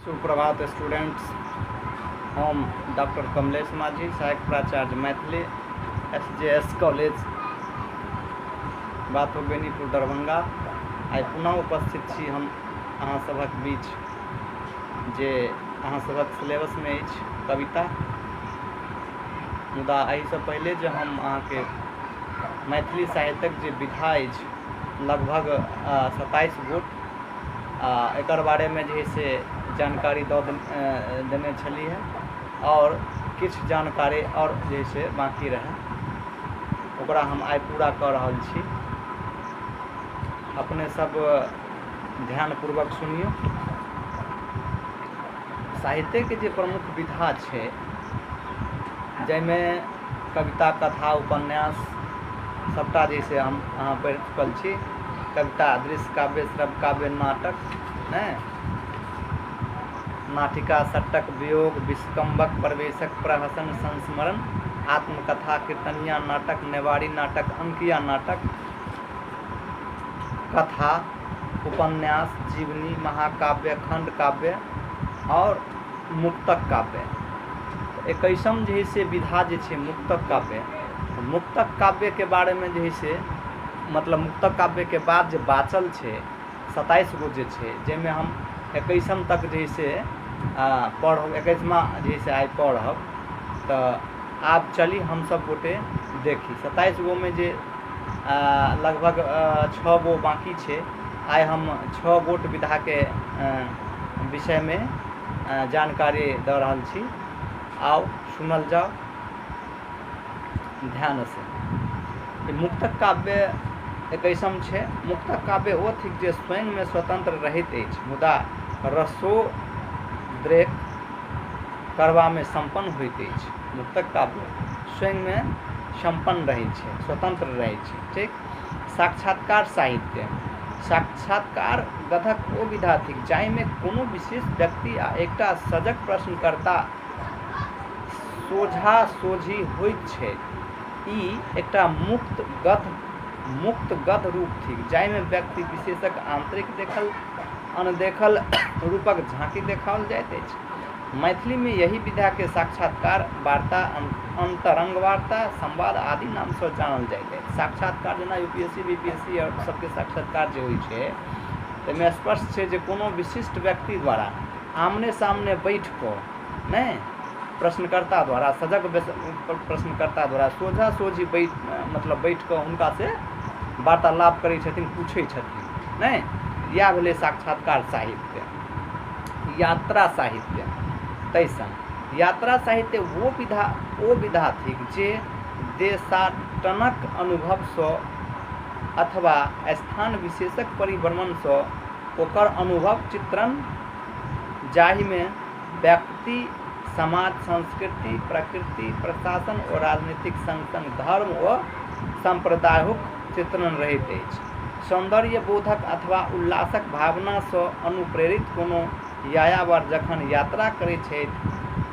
सुप्रभात स्टूडेंट्स। हम डॉक्टर कमलेश माझी, सहायक प्राचार्य मैथिली, SJS कॉलेज बातो बेनीपुर दरभंगा। आइ पुनः उपस्थित छी हम अहाँ सभक बीच जे अहाँ सभक सिलेबस में अछि कविता। मुदा एहिसँ पहिले जे हम अहाँके मैथिली साहित्यक जे विधा अछि लगभग 27 गोट एकर बारे में जे है से जानकारी देने छली है और किछु जानकारी और जे से बाकी रहे ओकरा हम आइ पूरा कर रहल छी। अपने सब ध्यानपूर्वक सुनियो। साहित्य के जे प्रमुख विधा छै जाहिमें कविता, कथा, उपन्यास सबटा जैसे हम अहाँ पढ़ि चुकल छी। कविता, दृश्य काव्य, श्रव्य काव्य, नाटक, नाटिका, सट्टक, वियोग, विस्कम्बक, प्रवेशक, प्रहसन, संस्मरण, आत्मकथा, कीर्तनिया नाटक, नेवारी नाटक, अंकिया नाटक, कथा, उपन्यास, जीवनी, महाकाव्य, खंड काव्य और मुक्तक काव्य। 21म जे है से विधा जे छै मुक्तक काव्य। मुक्तक काव्य के बारे में जे है से मतलब मुक्तक काव्य के बाद जे बाचल छै 27 गो जे छै जाहिमे हम 21म तक जे है से पढ़ब, 21वां जे से आइ पढ़ब। तो आब चली हम सब गोटे देखी 27 गो में जे लगभग 6 गो बाकी छै। आइ हम 6 गोट विधा के विषय में जानकारी दे रहल छी। आओ सुनल जाओ ध्यान से। मुक्तक काव्य 21म छै। मुक्तक काव्य ओ थिक जे स्वयं में स्वतंत्र रहैत अछि मुदा रसोद्रेक करबा में संपन्न होइत अछि। मुक्तक काव्य स्वयं में संपन्न रहै छै, स्वतंत्र रहै छै। ठीक। साक्षात्कार साहित्य। साक्षात्कार गधक ओ विधा थिक जाहि में कोनो विशेष व्यक्ति आ एकटा सजग प्रश्नकर्ता सोझा सोझी होइत छै। ई एकटा मुक्त गध रूप थिक जाहि में व्यक्ति विशेषक आंतरिक देखल अनदेखल रूपक झांकी देखाओल जाइत अछि। मैथिली में यही विधा के साक्षात्कार, वार्ता, अंतरंग वार्ता, संवाद आदि नाम से जानल जाइत अछि। साक्षात्कार जेना UPSC, BPSC और सबके साक्षात्कार जे होइ छै ताहिमे स्पष्ट छै जे कोनो विशिष्ट व्यक्ति द्वारा आमने सामने बैठ कऽ नहीं प्रश्नकर्ता द्वारा, सजग प्रश्नकर्ता द्वारा सोझा सोझी बैठ कऽ हुनका से वार्तालाप करै छथिन, पूछै छथिन नहीं। या भेलै साक्षात्कार साहित्य। यात्रा साहित्य। तैसन यात्रा साहित्य वो विधा थिक जे देशाटनक अनुभव से अथवा स्थान विशेषक परिभ्रमण से ओकर अनुभव चित्रण जाहि में व्यक्ति, समाज, संस्कृति, प्रकृति, प्रशासन और राजनीतिक संग संग धर्म और संप्रदायक चित्रण रहैत अछि। सौंदर्य बोधक अथवा उल्लासक भावना से अनुप्रेरित कोनो यायावर जखन यात्रा करैत छथि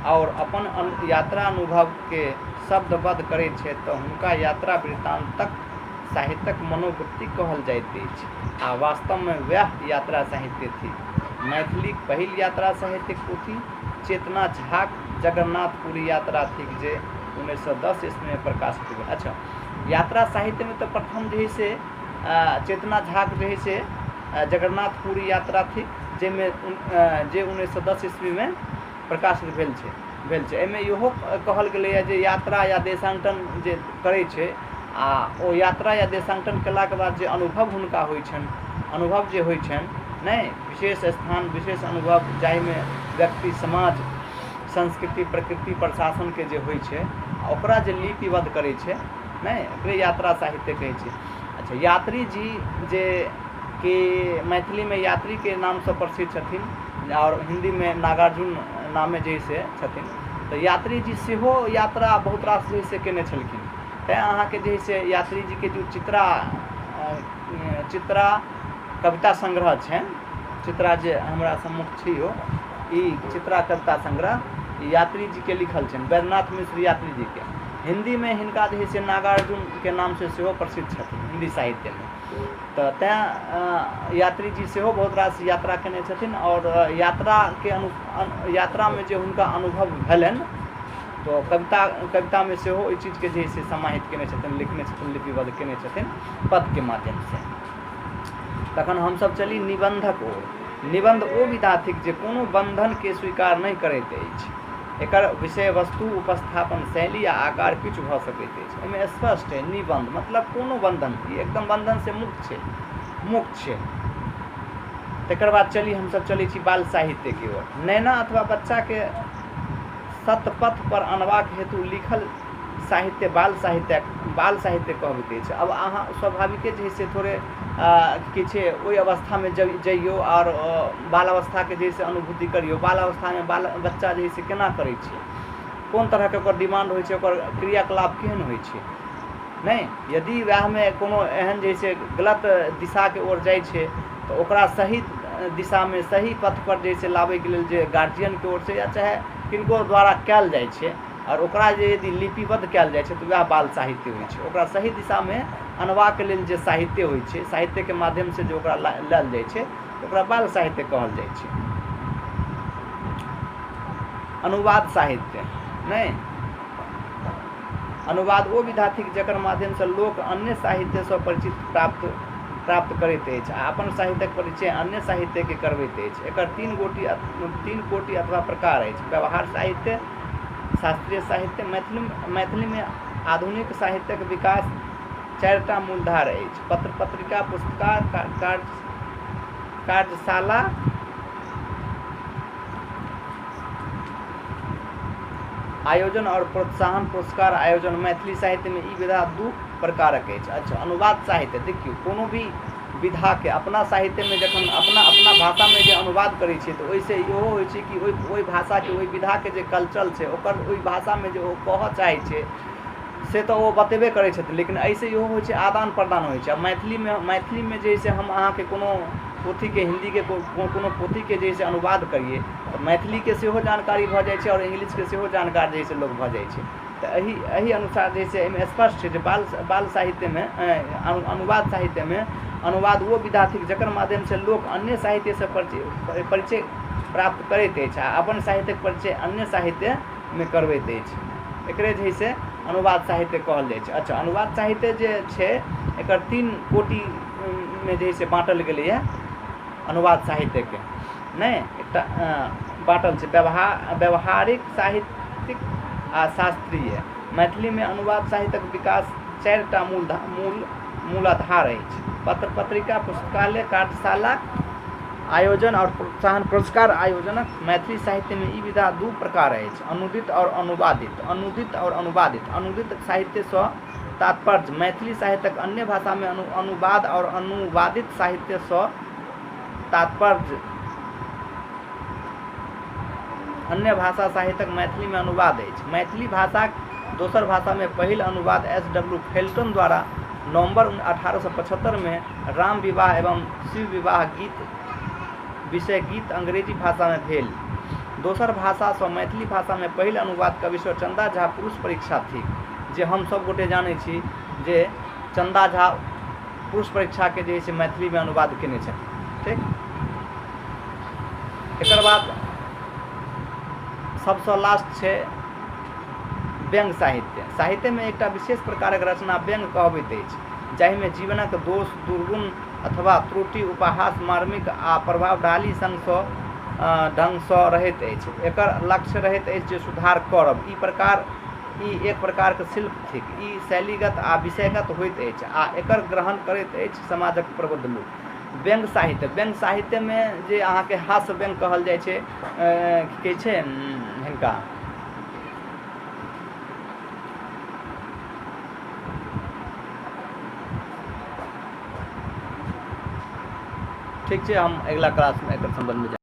और अपन यात्रा अनुभव के शब्दबद्ध करैत छथि तऽ हुनका यात्रा वृत्तांतक साहित्यक मनोवृत्ति कहल जाइत अछि। आ वास्तव में वह यात्रा साहित्य थी। मैथिली पहिल यात्रा साहित्यिक पोथी चेतना झाक जगन्नाथपुरी यात्रा थी जे 1910 ईस्वी में प्रकाशित हुआ। अच्छा, यात्रा साहित्य में तो प्रथम जे से चेतना झाक जे से जगन्नाथपुरी यात्रा थी जेमे जे 1910 ईस्वी में प्रकाशित भेल छै। एहिमे इहो कहल गेलै जे यात्रा या देशांतरण जे करै छै आ ओ यात्रा या देशांतरण केलाके बाद जे अनुभव हुनका होइ छनि, अनुभव जे होइ छनि नहीं विशेष स्थान, विशेष अनुभव जाहि में व्यक्ति, समाज, संस्कृति, प्रकृति, प्रशासन के जे होइ छै ओकरा जे लिपिबद्ध करै छै नहीं ओकरे यात्रा साहित्य कहै छै। अच्छा, यात्री जी जे कि मैथिली में यात्री के नाम से प्रसिद्ध छथिन और हिंदी में नागार्जुन नामे जे से छथिन। तो यात्री जी सेहो यात्रा बहुत रास जे से केने छलखिन। तैं अहाँके जे से यात्री जी के जो चित्रा कविता संग्रह छनि, चित्रा जे हमरा सम्मुख छी हो ई चित्रा कविता संग्रह यात्री जी के लिखल छनि, वैद्यनाथ मिश्र यात्री जी के। हिंदी में हिनका जे छै नागार्जुन के नाम से सेहो प्रसिद्ध छथिन हिंदी साहित्य में। तो तें यात्री जी सेहो बहुत रास यात्रा केने छथिन और यात्रा में जो हुनका अनुभव भेलनि तो कविता में सेहो ओहि चीज के जे से समाहित केने छथिन, लिखने छथिन, लिपिबद्ध केने छथिन पद के माध्यम से। तखन हमसब चली निबंधक ओर। निबंध ओ विधा थिक जे कोनो बंधन के स्वीकार नहीं करैत अछि। एकर विषय वस्तु उपस्थापन शैली आ आकार किछु भऽ सकैत अछि। एहिमे स्पष्ट है निबंध मतलब कोनो बंधन, एकदम बंधन से मुक्त छै। तकर बाद चली हमसब चलै छी बाल साहित्य की ओर। नैना अथवा बच्चा के सतपथ पर अनबाक हेतु लिखल साहित्य बाल साहित्य कहबैत अछि। अब अहाँ स्वाभाविके जे से थोड़े कि छै ओहि अवस्था में जइयो और बाल अवस्था के जैसे अनुभूति करियो। बाल अवस्था में बच्चा जे से केना करै छै, कोन तरह के ओकर डिमांड होइ छै, ओकर क्रियाकलाप केहन होइ छै। नहीं यदि वएह में कोनो एहन जैसे गलत दिशा के ओर जाइ छै तो ओकरा सही दिशा में सही पथ पर जैसे लाबै के लेल जे गार्जियन के ओर से या चाहे किनको द्वारा कयल जाइ छै और ओकरा जे यदि लिपिबद्ध कयल जाइ छै तो वएह बाल साहित्य होइ छै। ओकरा सही दिशा में अनबाक लेल जे साहित्य होइ छै, साहित्य के माध्यम से जो ओकरा लेल जाइ छै ओकरा बाल साहित्य कहल जाइ छै। अनुवाद साहित्य नहीं अनुवाद ओ विधा थिक जकर माध्यम से लोक अन्य साहित्य से परिचित प्राप्त करैत अछि आ अपन साहित्यक परिचय अन्य साहित्य के करबैत अछि। एकर तीन कोटि अथवा प्रकार अछि। व्यवहार साहित्य, शास्त्रीय साहित्य। मैथिली में आधुनिक साहित्यक विकास 4टा मूलधार अछि। पत्र पत्रिका, पुस्तकार, कार्यशाला, आयोजन और प्रोत्साहन पुरस्कार आयोजन। मैथिली साहित्य में ई विधा 2 प्रकारक अछि। अच्छा अनुवाद साहित्य देखियो कोनो भी विधा के अपना साहित्य में जखन अपना भाषा में जे अनुवाद करै छै तो ओइसे इहो होइ छै कि ओइ भाषा के ओइ विधा के जे कल्चर छै ओकर ओइ भाषा में जे ओ कहऽ चाहै छै से तो वो बतेबे करै छथिन, लेकिन ऐसे इहो होइ छै आदान प्रदान होइ छै। मैथिली में जे से हम अहाँ के कोनो पोथी के हिंदी के कोनो पोथी के जैसे अनुवाद करिए तो मैथिली के सेहो जानकारी भऽ जाइ छै और इंग्लिश के सेहो जानकार जैसे लोग भऽ जाइ छै। तो एही अनुसार जैसे एहिमे स्पष्ट है बाल साहित्य में अनुवाद साहित्य में अनुवाद वो विधा थिक जकर माध्यम से लोक अन्य साहित्य से परिचय प्राप्त करैत अछि आ अपन साहित्यक परिचय अन्य साहित्य में करबैत अछि। एकरे जे से अनुवाद साहित्य कहल जाइ छै। अच्छा अनुवाद साहित्य जे छै एकर 3 कोटि में जे से बाँटल गेलै है अनुवाद साहित्य के। नहीं एकटा बाँटल छै व्यवहारिक, साहित्यिक आ शास्त्रीय। मैथिली में अनुवाद साहित्यक विकास 4टा मूलाधार अछि। पत्र पत्रिका, पुस्तकालय, कार्यशाला आयोजन और प्रोत्साहन पुरस्कार आयोजनक। मैथिली साहित्य में ई विधा 2 प्रकार अछि। अनुदित और अनुवादित। अनुदित साहित्य से तात्पर्य मैथिली साहित्यक अन्य भाषा में अनुवाद और अनुवादित साहित्य से तात्पर्य अन्य भाषा साहित्यक मैथिली में अनुवाद अछि। मैथिली भाषा दोसर भाषा में पहिल अनुवाद S.W. फेल्टन द्वारा नवंबर 1875 में राम विवाह एवं शिव विवाह विषय गीत अंग्रेजी भाषा में भेल। दोसर भाषा से मैथिली भाषा में पहिल अनुवाद कविश्वर चंदा झा पुरुष परीक्षा थी, जे हम सब गोटे जानै छी जे चंदा झा पुरुष परीक्षा के जे से मैथिली में अनुवाद केने छथिन। ठीक एकर बाद सबसे लास्ट है व्यंग साहित्य। साहित्य में एक विशेष प्रकारक रचना व्यंग कहबैत अछि, जाहि में जीवनक दोष, दुर्गुण अथवा त्रुटि, उपहास, मार्मिक आ प्रभावशाली ढंग से रहैत अछि। एकर लक्ष्य रहैत अछि जे सुधार करब। ई एक प्रकार के शिल्प थिक। ई शैलीगत आ विषयगत होइत अछि आ एकर ग्रहण करैत अछि समाजक प्रबुद्ध लोक। व्यंग साहित्य में जे अहाँ के हास्य व्यंग कहल जाइ छै की छै हिनका ठीक है। हम अगला क्लास में एकर संबंध में